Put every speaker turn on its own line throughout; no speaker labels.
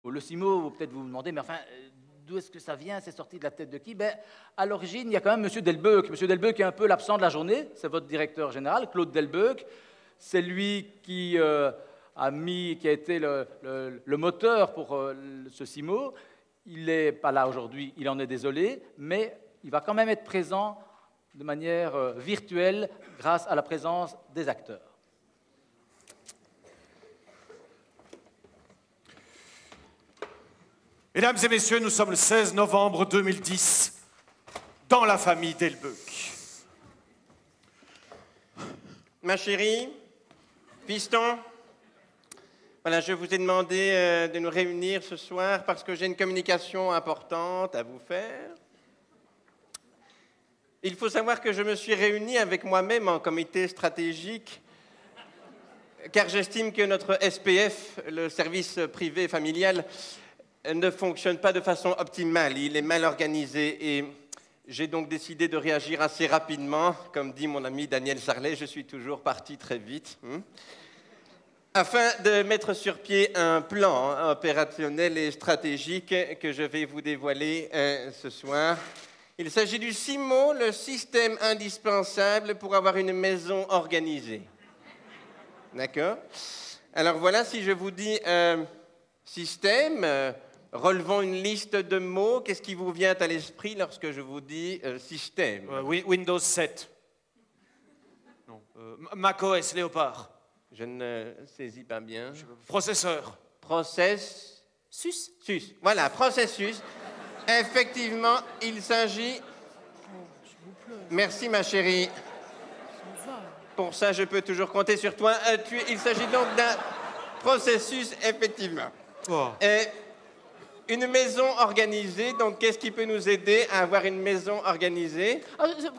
Le CIMO, peut-être vous vous demandez, mais enfin, d'où est-ce que ça vient? C'est sorti de la tête de qui? Ben, à l'origine, il y a quand même M. Delbecq. M. Delbecq est un peu l'absent de la journée, c'est votre directeur général, Claude Delbecq. C'est lui qui a été le moteur pour ce CIMO. Il n'est pas là aujourd'hui, il en est désolé, mais il va quand même être présent de manière virtuelle grâce à la présence des acteurs.
Mesdames et messieurs, nous sommes le 16 novembre 2010, dans la famille Delbecq.
Ma chérie, fiston, voilà, je vous ai demandé de nous réunir ce soir parce que j'ai une communication importante à vous faire. Il faut savoir que je me suis réuni avec moi-même en comité stratégique car j'estime que notre SPF, le service privé familial, ne fonctionne pas de façon optimale. Il est mal organisé et j'ai donc décidé de réagir assez rapidement. Comme dit mon ami Daniel Sarlet, je suis toujours parti très vite. Afin de mettre sur pied un plan opérationnel et stratégique que je vais vous dévoiler ce soir. Il s'agit du CIMO, le système indispensable pour avoir une maison organisée. D'accord? Alors voilà, si je vous dis système, relevons une liste de mots. Qu'est-ce qui vous vient à l'esprit lorsque je vous dis système?
Windows 7. Non. macOS Léopard.
Je ne saisis pas bien.
Processeur.
Sus. Voilà, processus. Effectivement, il s'agit... Merci, ma chérie. Pour ça, je peux toujours compter sur toi. Il s'agit donc d'un processus, effectivement.
Oh.
Une maison organisée, donc qu'est-ce qui peut nous aider à avoir une maison organisée?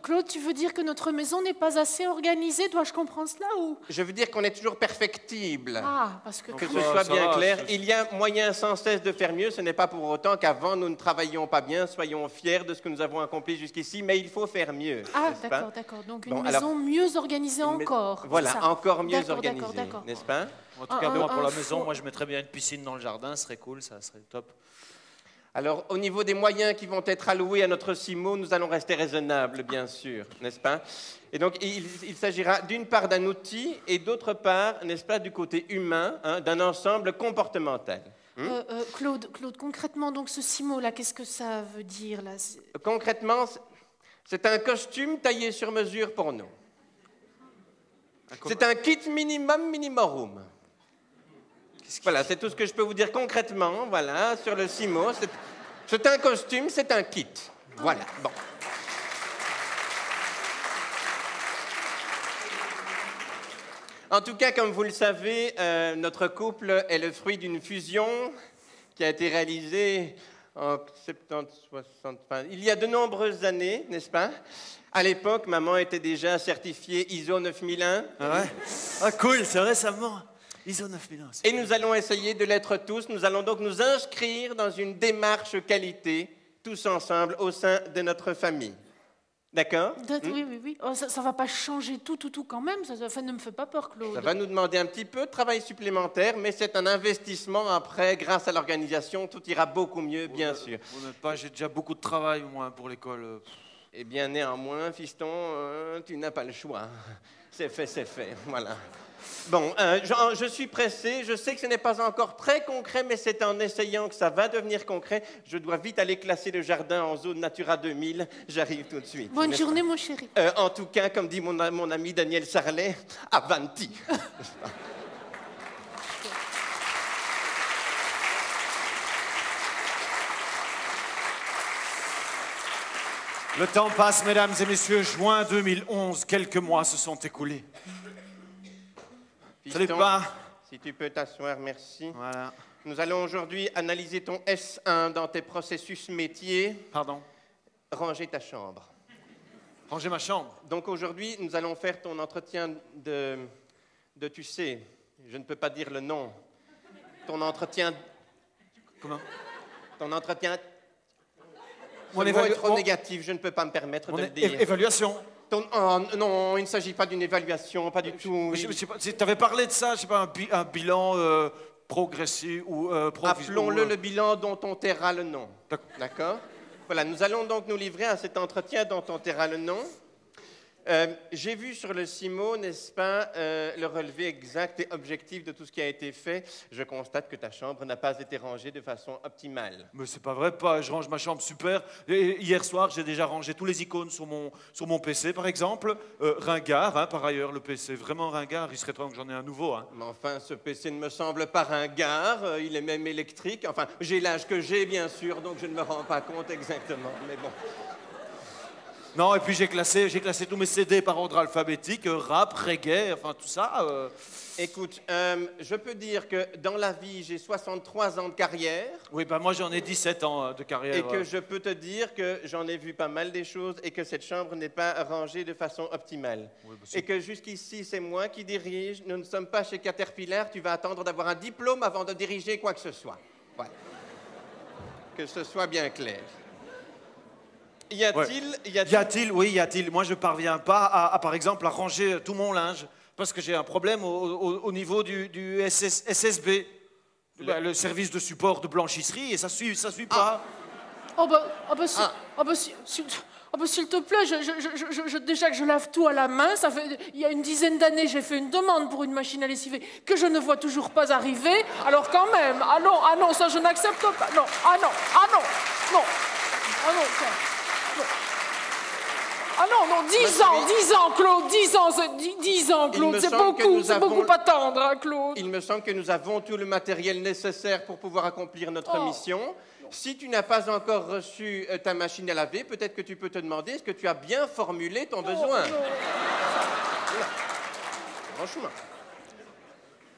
Claude, tu veux dire que notre maison n'est pas assez organisée? Dois-je comprendre cela ou...
Je veux dire qu'on est toujours perfectible.
Ah, parce que...
Que ce soit bien clair. Il y a moyen sans cesse de faire mieux. Ce n'est pas pour autant qu'avant, nous ne travaillions pas bien. Soyons fiers de ce que nous avons accompli jusqu'ici, mais il faut faire mieux.
Ah, d'accord. Donc une maison mieux organisée encore.
Voilà, encore mieux organisée, n'est-ce pas?
En tout cas, moi, pour la maison, moi, je mettrais bien une piscine dans le jardin. Ce serait cool, ça serait top.
Alors, au niveau des moyens qui vont être alloués à notre CIMO, nous allons rester raisonnables, bien sûr, n'est-ce pas? Et donc, il s'agira d'une part d'un outil et d'autre part, n'est-ce pas, du côté humain, d'un ensemble comportemental.
Claude, concrètement, donc ce CIMO-là, qu'est-ce que ça veut dire là?
Concrètement, c'est un costume taillé sur mesure pour nous. C'est un kit minimorum. Voilà, c'est tout ce que je peux vous dire concrètement, voilà, sur le CIMO. C'est un costume, c'est un kit. Voilà, bon. En tout cas, comme vous le savez, notre couple est le fruit d'une fusion qui a été réalisée en 70-60... il y a de nombreuses années, n'est-ce pas? À l'époque, maman était déjà certifiée ISO 9001.
Ah ouais? Ah cool, c'est récemment. ISO 9001.
Et nous allons essayer de l'être tous. Nous allons donc nous inscrire dans une démarche qualité, tous ensemble, au sein de notre famille. D'accord?
Oui. Oh, ça ne va pas changer tout quand même. Ça ne me fait pas peur, Claude.
Ça va nous demander un petit peu de travail supplémentaire, mais c'est un investissement après. Grâce à l'organisation, tout ira beaucoup mieux, bien sûr.
Vous n'êtes pas, j'ai déjà beaucoup de travail, moi, pour l'école.
Eh bien, néanmoins, fiston, tu n'as pas le choix. C'est fait, voilà. Bon, je suis pressé, je sais que ce n'est pas encore très concret, mais c'est en essayant que ça va devenir concret. Je dois vite aller classer le jardin en zone Natura 2000, j'arrive tout de suite.
Bonne journée, mon chéri.
En tout cas, comme dit mon ami Daniel Sarlet, avanti.
Le temps passe, mesdames et messieurs. Juin 2011, quelques mois se sont écoulés. Salut, papa.
Si tu peux t'asseoir, merci.
Voilà.
Nous allons aujourd'hui analyser ton S1 dans tes processus métiers.
Pardon?
Ranger ta chambre.
Ranger ma chambre?
Donc aujourd'hui, nous allons faire ton entretien de tu sais, je ne peux pas dire le nom. Ton entretien...
Comment?
Ton entretien...
Mon
mot est trop négatif, je ne peux pas me permettre de le dire.
Évaluation?
Oh, non, il ne s'agit pas d'une évaluation, pas du tout.
Tu avais parlé de ça, je sais pas, un bilan progressif ou
Appelons-le le bilan dont on taira le nom. D'accord? Voilà, nous allons donc nous livrer à cet entretien dont on taira le nom. J'ai vu sur le CIMO, n'est-ce pas, le relevé exact et objectif de tout ce qui a été fait. Je constate que ta chambre n'a pas été rangée de façon optimale.
Mais c'est pas vrai, je range ma chambre super. Et hier soir, j'ai déjà rangé tous les icônes sur mon PC, par exemple. Ringard, hein, par ailleurs, le PC, vraiment ringard. Il serait temps que j'en ai un nouveau. Hein.
Mais enfin, ce PC ne me semble pas ringard. Il est même électrique. Enfin, j'ai l'âge que j'ai, bien sûr, donc je ne me rends pas compte exactement. Mais bon...
Non, et puis j'ai classé tous mes CD par ordre alphabétique, rap, reggae, enfin tout ça.
Écoute, je peux dire que dans la vie, j'ai 63 ans de carrière.
Oui, ben moi j'en ai 17 ans de carrière.
Et que je peux te dire que j'en ai vu pas mal des choses et que cette chambre n'est pas rangée de façon optimale. Oui, et que jusqu'ici, c'est moi qui dirige. Nous ne sommes pas chez Caterpillar. Tu vas attendre d'avoir un diplôme avant de diriger quoi que ce soit. Voilà. Que ce soit bien clair. Y a-t-il...
Oui, y a-t-il. Moi, je parviens pas, par exemple, à ranger tout mon linge parce que j'ai un problème au niveau du SSB, le service de support de blanchisserie, et ça suit pas.
S'il te plaît, déjà que je lave tout à la main, ça fait, il y a une dizaine d'années, j'ai fait une demande pour une machine à lessiver que je ne vois toujours pas arriver. Alors quand même, ah non, ça je n'accepte pas. Non, ah non, ça. Ah non, 10 ans, Claude, 10 ans, Claude, c'est beaucoup attendre, hein, Claude.
Il me semble que nous avons tout le matériel nécessaire pour pouvoir accomplir notre mission. Si tu n'as pas encore reçu ta machine à laver, peut-être que tu peux te demander est-ce que tu as bien formulé ton besoin. Franchement.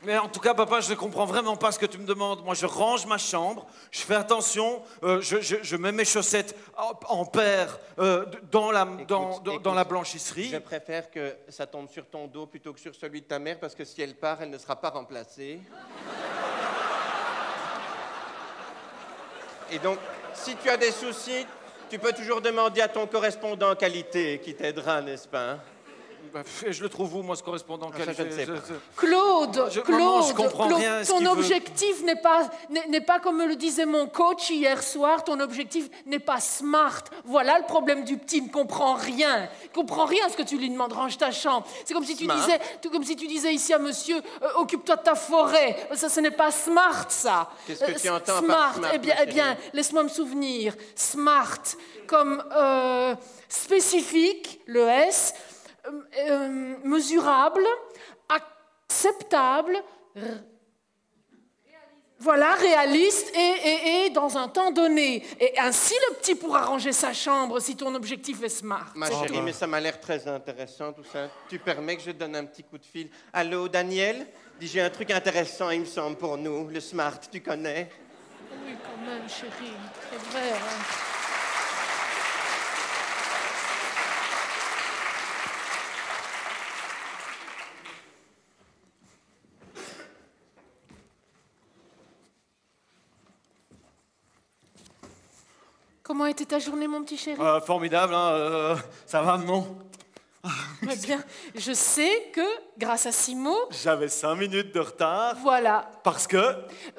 Mais en tout cas, papa, je ne comprends vraiment pas ce que tu me demandes. Moi, je range ma chambre, je fais attention, je mets mes chaussettes en paire dans la blanchisserie.
Je préfère que ça tombe sur ton dos plutôt que sur celui de ta mère, parce que si elle part, elle ne sera pas remplacée. Et donc, si tu as des soucis, tu peux toujours demander à ton correspondant qualité qui t'aidera, n'est-ce pas, hein?
Je le trouve où, moi, ce correspondant qualité?
Je ne sais pas.
Claude,
je comprends rien.
Ton objectif n'est pas comme me le disait mon coach hier soir, ton objectif n'est pas smart. Voilà le problème du petit, il ne comprend rien. Il ne comprend rien à ce que tu lui demandes, range ta chambre. C'est comme si tu disais ici à monsieur, occupe-toi de ta forêt. Ça, ce n'est pas smart, ça.
Qu'est-ce que tu entends
smart,
par smart?
Eh bien, laisse-moi me souvenir. Smart, comme spécifique, le S, mesurable, acceptable, voilà, réaliste et dans un temps donné. Et ainsi, le petit pourra ranger sa chambre si ton objectif est smart.
Ma chérie, mais ça m'a l'air très intéressant, tout ça. Tu permets que je te donne un petit coup de fil? Allô, Daniel? Dis, j'ai un truc intéressant, il me semble, pour nous. Le smart, tu connais?
Oui, quand même, chérie. C'est vrai, hein. Comment était ta journée, mon petit chéri?
Formidable, hein, ça va, non?
Eh bien, je sais que, grâce à Simo...
J'avais 5 minutes de retard.
Voilà.
Parce que...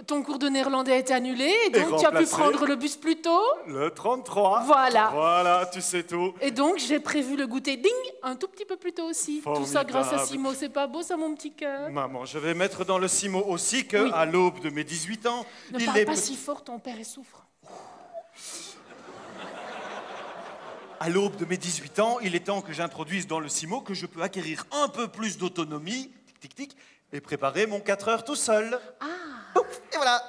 Ton cours de néerlandais a été annulé, et donc tu as pu prendre le bus plus tôt.
Le 33.
Voilà.
Voilà, tu sais tout.
Et donc, j'ai prévu le goûter, ding, un tout petit peu plus tôt aussi.
Formidable.
Tout ça grâce à Simo, c'est pas beau ça, mon petit cœur?
Maman, je vais mettre dans le CIMO aussi que,
oui,
à l'aube de mes 18 ans...
Ne parle pas si fort, ton père souffre.
À l'aube de mes 18 ans, il est temps que j'introduise dans le CIMO que je peux acquérir un peu plus d'autonomie, et préparer mon 4 heures tout seul.
Ah.
Et voilà.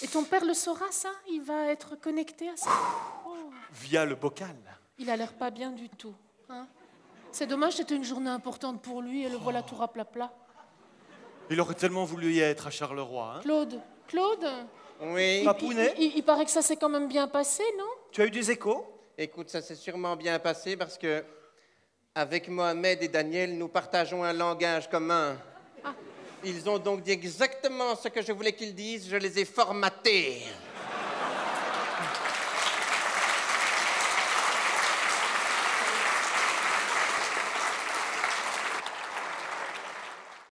Et ton père le saura, ça? Il va être connecté à ça?
Via le bocal.
Il a l'air pas bien du tout. Hein? C'est dommage, c'était une journée importante pour lui, et le voilà tout raplapla.
Il aurait tellement voulu y être à Charleroi. Hein?
Claude?
Oui.
Papounet?
Il paraît que ça s'est quand même bien passé, non?
Tu as eu des échos?
Écoute, ça s'est sûrement bien passé parce que, avec Mohamed et Daniel, nous partageons un langage commun. Ah. Ils ont donc dit exactement ce que je voulais qu'ils disent, je les ai formatés.